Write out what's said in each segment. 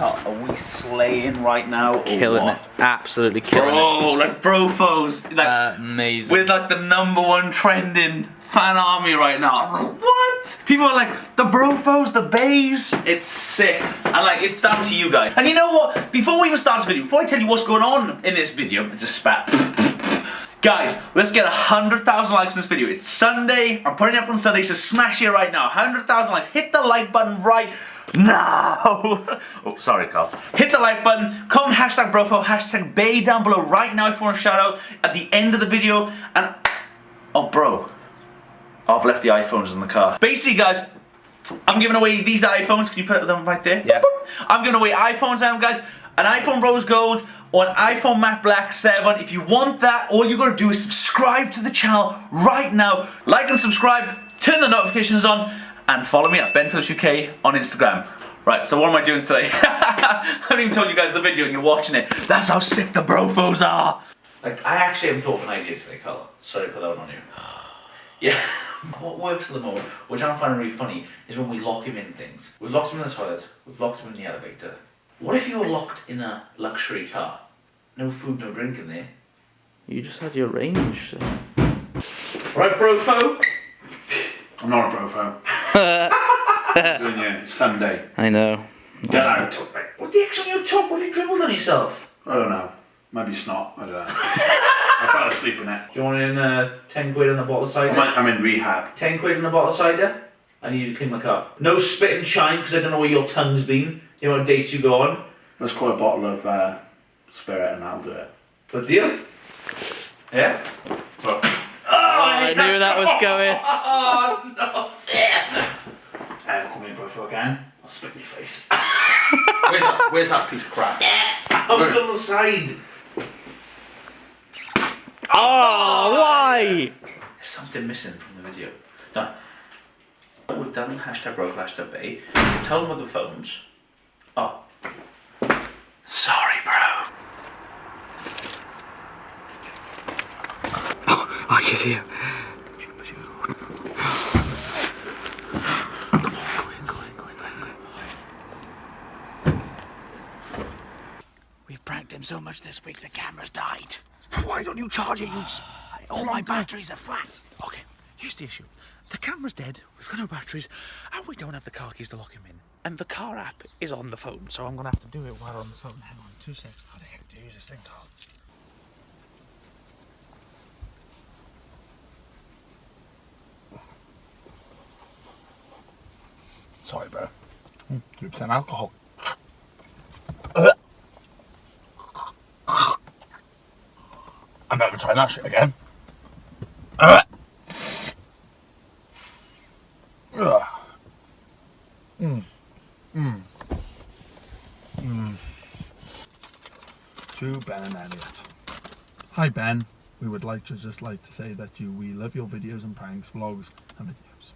Carl, are we slaying right now? Killing it. Absolutely killing it. Oh, like brofos. Like, amazing. We're like the #1 trending fan army right now. I'm like, what? People are like, the brofos, the bays. It's sick. And like, it's down to you guys. And you know what? Before we even start this video, before I tell you what's going on in this video, I just spat. Guys, let's get 100,000 likes on this video. It's Sunday. I'm putting it up on Sunday, so smash it right now. 100,000 likes. Hit the like button right now. Oh, sorry, Carl. Hit the like button. Comment #brofo, #bay down below right now if you want a shout out at the end of the video. And, oh, bro. I've left the iPhones in the car. Basically, guys, I'm giving away these iPhones. Can you put them right there? Yeah. I'm giving away iPhones now, guys. An iPhone Rose Gold or an iPhone Matte Black 7. If you want that, all you gotta do is subscribe to the channel right now. Like and subscribe, turn the notifications on, and follow me at Ben Phillips UK on Instagram. Right, so what am I doing today? I haven't even told you guys the video and you're watching it. That's how sick the brofos are. Like, I actually haven't thought of an idea today, Carl. Sorry to put that one on you. Yeah, what works at the moment, which I'm finding really funny, is when we lock him in things. We've locked him in the toilet, we've locked him in the elevator. What if you were locked in a luxury car? No food, no drink in there. You just had your range. So. Right, brofo? I'm not a brofo. Doing you, it's Sunday. I know. Get out. What the X on your top? What have you dribbled on yourself? I don't know. Maybe snot. I don't know. I fell asleep in it. Do you want in 10 quid and a bottle of cider? I'm in rehab. 10 quid and a bottle of cider? I need you to clean my car. No spit and shine, because I don't know where your tongue's been. You know what dates you go on? Let's call a bottle of spirit and I'll do it. The deal? Yeah? Look. Oh, I knew that was going. Oh, no. Call me a brofo again. I'll spit in your face. Where's that piece of crap? I'm on the side. Oh, why? There's something missing from the video. Now, we've done #brofo, #bay. We've told them about the phones. Oh. Sorry, bro. Oh, I can see him. We've pranked him so much this week the camera's died. Why don't you charge it, you All my batteries are flat. Okay, here's the issue. The camera's dead, we've got no batteries, and we don't have the car keys to lock him in. And the car app is on the phone, so I'm gonna have to do it while on the phone. Hang on, 2 seconds. How the heck do you use this thing, Carl? Sorry, bro. 3% alcohol. I'm never trying that shit again. To Ben and Elliot. Hi Ben, we would just like to say that we love your videos and pranks, vlogs and videos.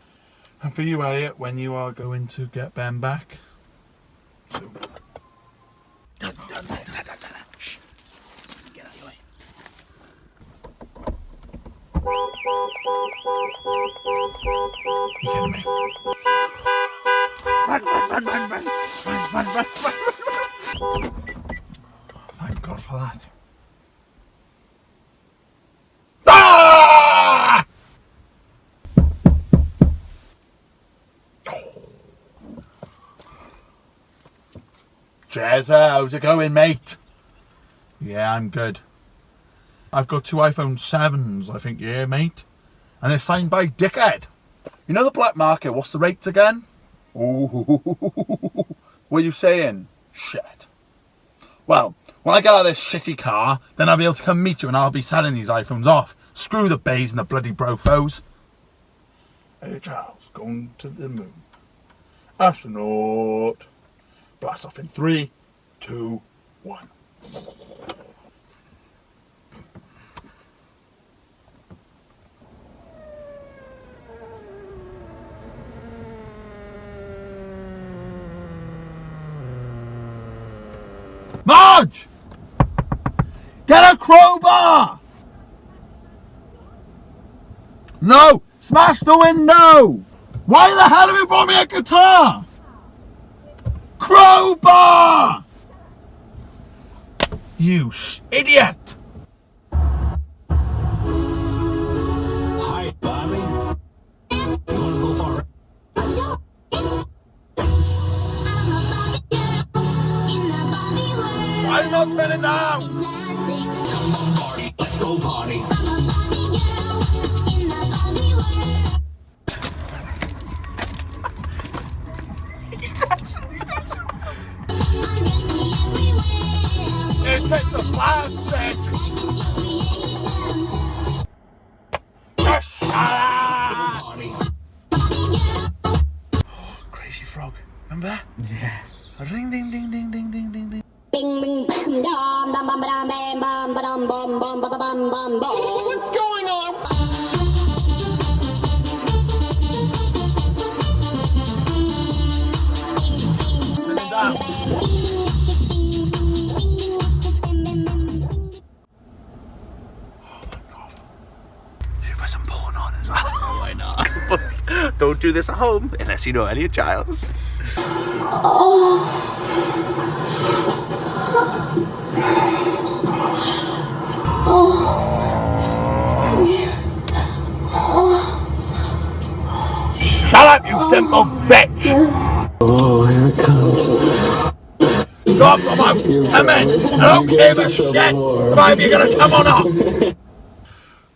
And for you, Elliot, when you are going to get Ben back soon. Shh. Get out of your way. You kidding me? Run. Thank God for that. Ah! Jezza, how's it going, mate? Yeah, I'm good. I've got 2 iPhone 7s, I think, yeah, mate. And they're signed by Dickhead. You know the black market, what's the rates again? Ooh, what are you saying? Shit. Well, when I get out of this shitty car, then I'll be able to come meet you and I'll be selling these iPhones off. Screw the bays and the bloody brofos. Hey Charles, going to the moon. Astronaut. Blast off in 3, 2, 1. Marge! Get a crowbar! No! Smash the window! Why the hell have you brought me a guitar? Crowbar! You idiot! Hi, Bobby. You wanna go for it? Why are you not turning down? Come on, party. Let's go party. It's a plastic. Party. Crazy frog. Remember that? Yeah. Ring ding ding ding ding ding ding ding. Bing bing bam dum bum bum bum bam bum bum bum bum bum bum bum bum. What's going on? Turn it down. Should we put some porn on as well? Why not? But don't do this at home unless you know Elliot Giles. Shut up, you simple bitch! Oh, here it comes. Stop, I'm coming! I don't give a shit if you're gonna come or not!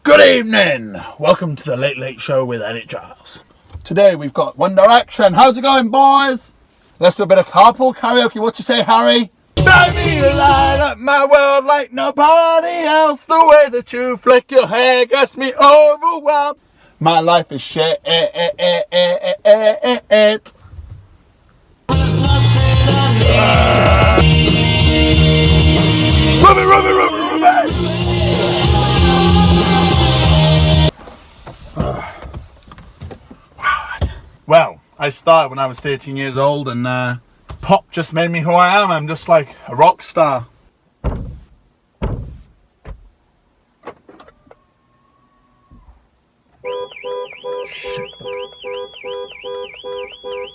Good evening! Welcome to the Late Late Show with Elliot Giles. Today we've got One Direction. How's it going, boys? Let's do a bit of carpool karaoke. What you say, Harry? Baby, you light up my world like nobody else. The way that you flick your hair gets me overwhelmed. My life is shit. Ruby! Well, I started when I was 13 years old and pop just made me who I am. I'm just like a rock star.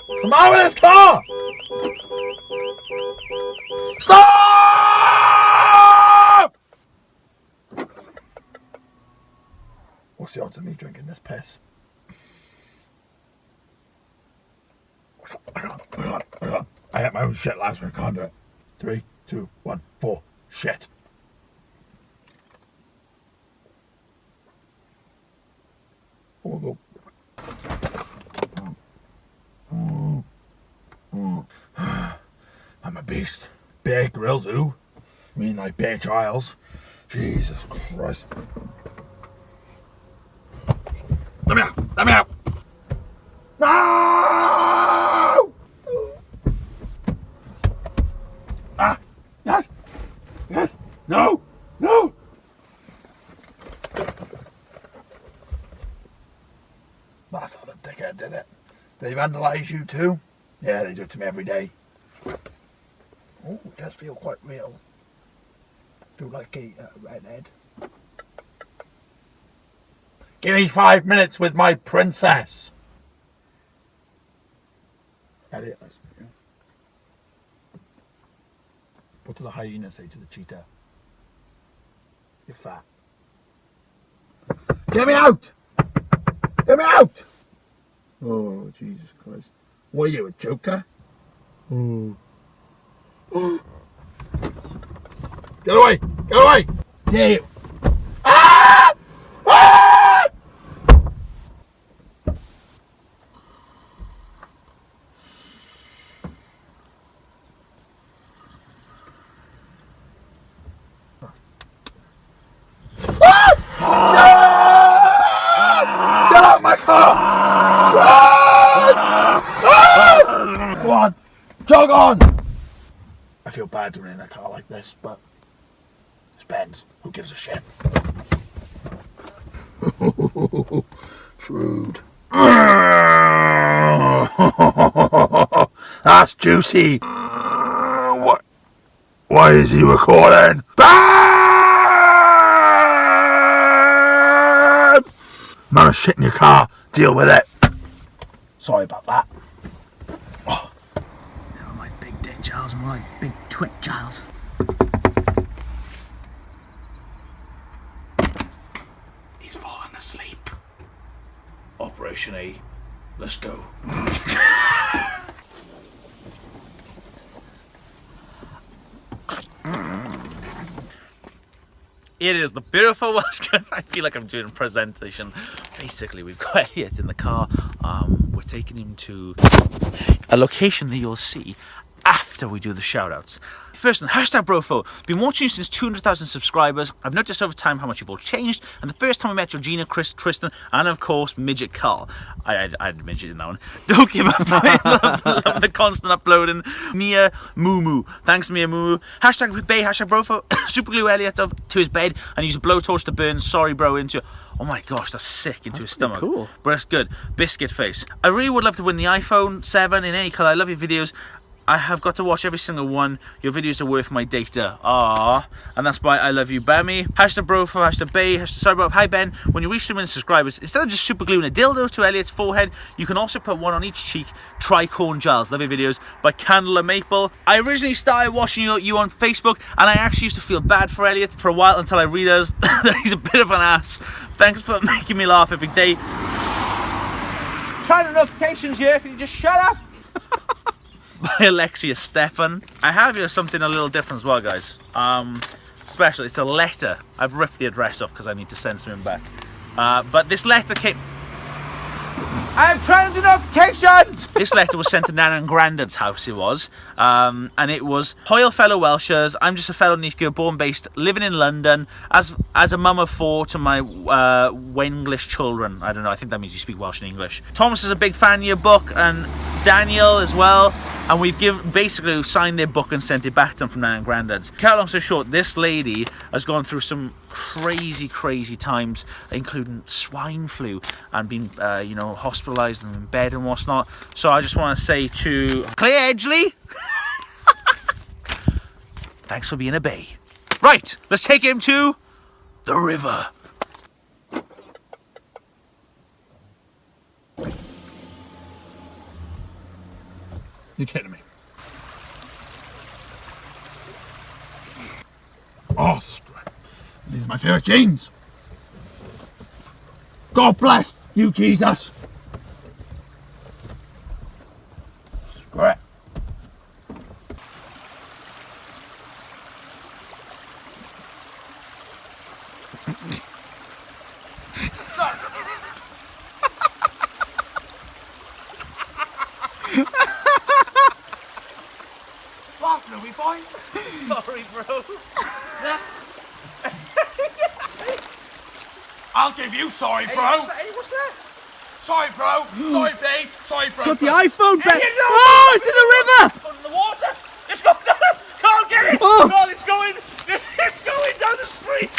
What's the matter with this car? Stop! What's the odds of me drinking this piss? I had my own shit last week, I can't do it. 3, 2, 1, 4, shit. Oh, I'm a beast. Bear Grylls, who? I mean like Bear Giles. Jesus Christ. Let me out! Let me out! No! Ah! Yes! Yes! No! No! That's how the dickhead did it. They vandalise you too? Yeah, they do it to me every day. Oh, it does feel quite real. Do like a redhead. Give me 5 minutes with my princess. Elliot, nice to meet you. What did the hyena say to the cheetah? You're fat. Get me out! Get me out! Oh, Jesus Christ. What are you, a joker? Oh. Get away! Get away! Dare you! Ah! Ah! Get out of my car! Go on! Jog on! I feel bad doing it in a car like this, but it's Benz. Who gives a shit? Shrewd. That's juicy. What? Why is he recording? Bad! Man of shit in your car. Deal with it. Sorry about that. Never mind big dick Giles, more like big twit Giles. version A. Let's go. It is the beautiful Welsh country. I feel like I'm doing a presentation. Basically, we've got Elliot in the car. We're taking him to a location that you'll see after we do the shout-outs. First one, #Brofo. Been watching you since 200,000 subscribers. I've noticed over time how much you've all changed. And the first time I met Georgina, Chris, Tristan, and of course, Midget Carl. I had a midget in that one. Don't give up. love the constant uploading. Mia Moo. Thanks, Mia Moo. #Bay, #Brofo. Super glue Elliot to his bed and use a blowtorch to burn sorry bro into. Oh my gosh, that's sick into his stomach. cool. But it's good. Biscuit face. I really would love to win the iPhone 7 in any colour. I love your videos. I have got to watch every single one. Your videos are worth my data. Aww. And that's why I love you, Bammy. #Brofo, #Bay, sorry bro. Hi Ben. When you reach 2 million subscribers, instead of just super gluing a dildo to Elliot's forehead, you can also put one on each cheek. Try Corn Giles. Love your videos. By Candle and Maple. I originally started watching you on Facebook, and I actually used to feel bad for Elliot for a while until I realised that he's a bit of an ass. Thanks for making me laugh every day. Trying the notifications here. Can you just shut up? By Alexia Stefan. I have here something a little different as well, guys. Special. It's a letter. I've ripped the address off because I need to send something back. But this letter came. I am trying to do notifications! This letter was sent to Nan and Grandad's house, it was. And it was, Hoyle fellow Welshers, I'm just a fellow niche girl born based, living in London, as a mum of 4 to my Wenglish children. I don't know, I think that means you speak Welsh and English. Thomas is a big fan of your book, and Daniel as well. And we've basically signed their book and sent it back to them from Nan and Grandad's. Cut long story short, this lady has gone through some crazy times, including swine flu and been, hospitalised and in bed and whatnot. So I just want to say to Claire Edgley, thanks for being a bay. Right, let's take him to the river. You're kidding me. Oh, these are my favourite jeans. God bless you, Jesus. Screw it. Laugh, Louie, boys. Sorry, bro. I'll give you sorry, bro. Hey, what's that? Sorry, bro. Sorry, please. Sorry, bro. Got the iPhone back. Hey, no! Oh, it's in the river! Put it in the water. It's going down. Can't get it. Oh. God, it's going down the street.